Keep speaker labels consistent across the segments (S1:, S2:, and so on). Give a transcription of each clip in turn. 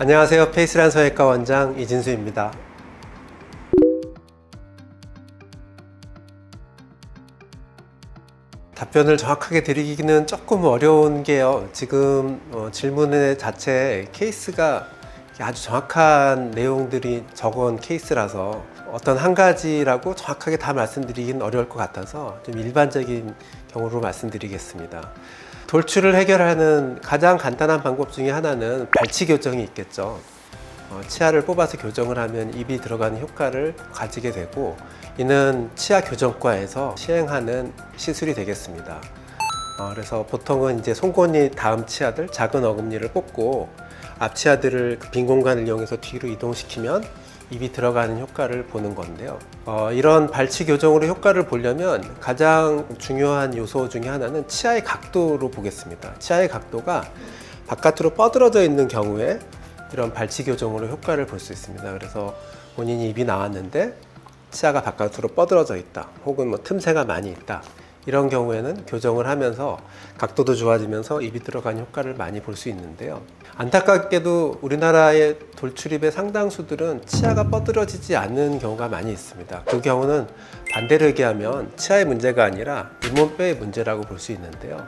S1: 안녕하세요. 페이스란 성형외과 원장 이진수입니다. 답변을 정확하게 드리기는 조금 어려운 게요. 지금 질문의 자체 케이스가 아주 정확한 내용들이 적은 케이스라서 어떤 한 가지라고 정확하게 다 말씀드리기는 어려울 것 같아서 좀 일반적인 경우로 말씀드리겠습니다. 돌출을 해결하는 가장 간단한 방법 중에 하나는 발치 교정이 있겠죠. 치아를 뽑아서 교정을 하면 입이 들어가는 효과를 가지게 되고, 이는 치아 교정과에서 시행하는 시술이 되겠습니다. 그래서 보통은 이제 송곳니 다음 치아들, 작은 어금니를 뽑고 앞 치아들을 빈 공간을 이용해서 뒤로 이동시키면 입이 들어가는 효과를 보는 건데요. 이런 발치 교정으로 효과를 보려면 가장 중요한 요소 중에 하나는 치아의 각도로 보겠습니다. 치아의 각도가 바깥으로 뻗어져 있는 경우에 이런 발치 교정으로 효과를 볼 수 있습니다. 그래서 본인이 입이 나왔는데 치아가 바깥으로 뻗어져 있다, 혹은 뭐 틈새가 많이 있다, 이런 경우에는 교정을 하면서 각도도 좋아지면서 입이 들어가는 효과를 많이 볼 수 있는데요. 안타깝게도 우리나라의 돌출입의 상당수들은 치아가 뻗어지지 않는 경우가 많이 있습니다. 그 경우는 반대로 얘기하면 치아의 문제가 아니라 잇몸뼈의 문제라고 볼 수 있는데요.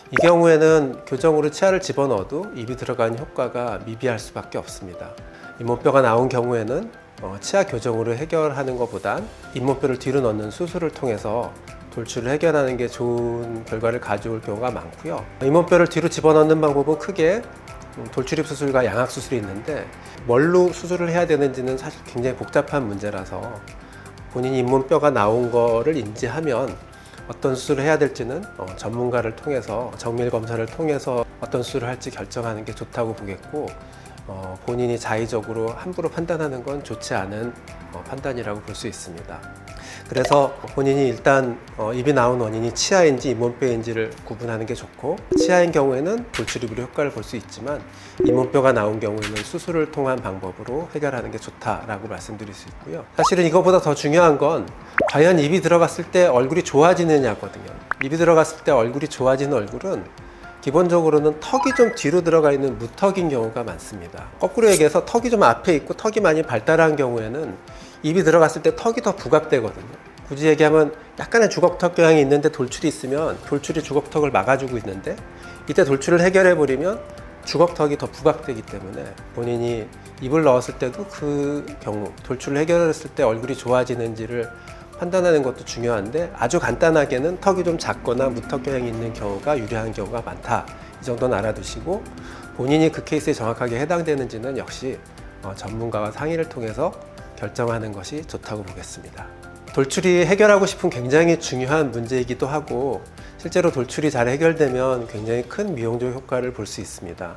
S1: 이 경우에는 교정으로 치아를 집어넣어도 입이 들어가는 효과가 미비할 수밖에 없습니다. 잇몸뼈가 나온 경우에는 치아 교정으로 해결하는 것보단 잇몸뼈를 뒤로 넣는 수술을 통해서 돌출을 해결하는 게 좋은 결과를 가져올 경우가 많고요. 잇몸뼈를 뒤로 집어넣는 방법은 크게 돌출입 수술과 양악 수술이 있는데, 뭘로 수술을 해야 되는지는 사실 굉장히 복잡한 문제라서 본인이 잇몸뼈가 나온 거를 인지하면 어떤 수술을 해야 될지는 전문가를 통해서, 정밀 검사를 통해서 어떤 수술을 할지 결정하는 게 좋다고 보겠고, 본인이 자의적으로 함부로 판단하는 건 좋지 않은 판단이라고 볼 수 있습니다. 그래서 본인이 일단 입이 나온 원인이 치아인지 잇몸뼈인지를 구분하는 게 좋고, 치아인 경우에는 돌출입으로 효과를 볼 수 있지만 잇몸뼈가 나온 경우에는 수술을 통한 방법으로 해결하는 게 좋다라고 말씀드릴 수 있고요. 사실은 이거보다 더 중요한 건 과연 입이 들어갔을 때 얼굴이 좋아지느냐거든요. 입이 들어갔을 때 얼굴이 좋아지는 얼굴은 기본적으로는 턱이 좀 뒤로 들어가 있는 무턱인 경우가 많습니다. 거꾸로 얘기해서 턱이 좀 앞에 있고 턱이 많이 발달한 경우에는 입이 들어갔을 때 턱이 더 부각되거든요. 굳이 얘기하면 약간의 주걱턱 경향이 있는데 돌출이 있으면 돌출이 주걱턱을 막아주고 있는데, 이때 돌출을 해결해 버리면 주걱턱이 더 부각되기 때문에 본인이 입을 넣었을 때도 그 경우 돌출을 해결했을 때 얼굴이 좋아지는지를 판단하는 것도 중요한데, 아주 간단하게는 턱이 좀 작거나 무턱 경향이 있는 경우가 유리한 경우가 많다, 이 정도는 알아두시고, 본인이 그 케이스에 정확하게 해당되는지는 역시 전문가와 상의를 통해서 결정하는 것이 좋다고 보겠습니다. 돌출이 해결하고 싶은 굉장히 중요한 문제이기도 하고, 실제로 돌출이 잘 해결되면 굉장히 큰 미용적 효과를 볼 수 있습니다.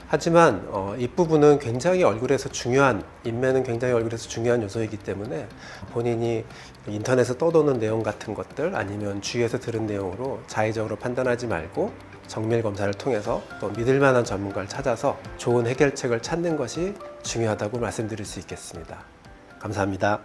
S1: 하지만 입부분은 굉장히 얼굴에서 중요한, 인매는 굉장히 얼굴에서 중요한 요소이기 때문에 본인이 인터넷에 떠도는 내용 같은 것들, 아니면 주위에서 들은 내용으로 자의적으로 판단하지 말고 정밀 검사를 통해서 또 믿을 만한 전문가를 찾아서 좋은 해결책을 찾는 것이 중요하다고 말씀드릴 수 있겠습니다. 감사합니다.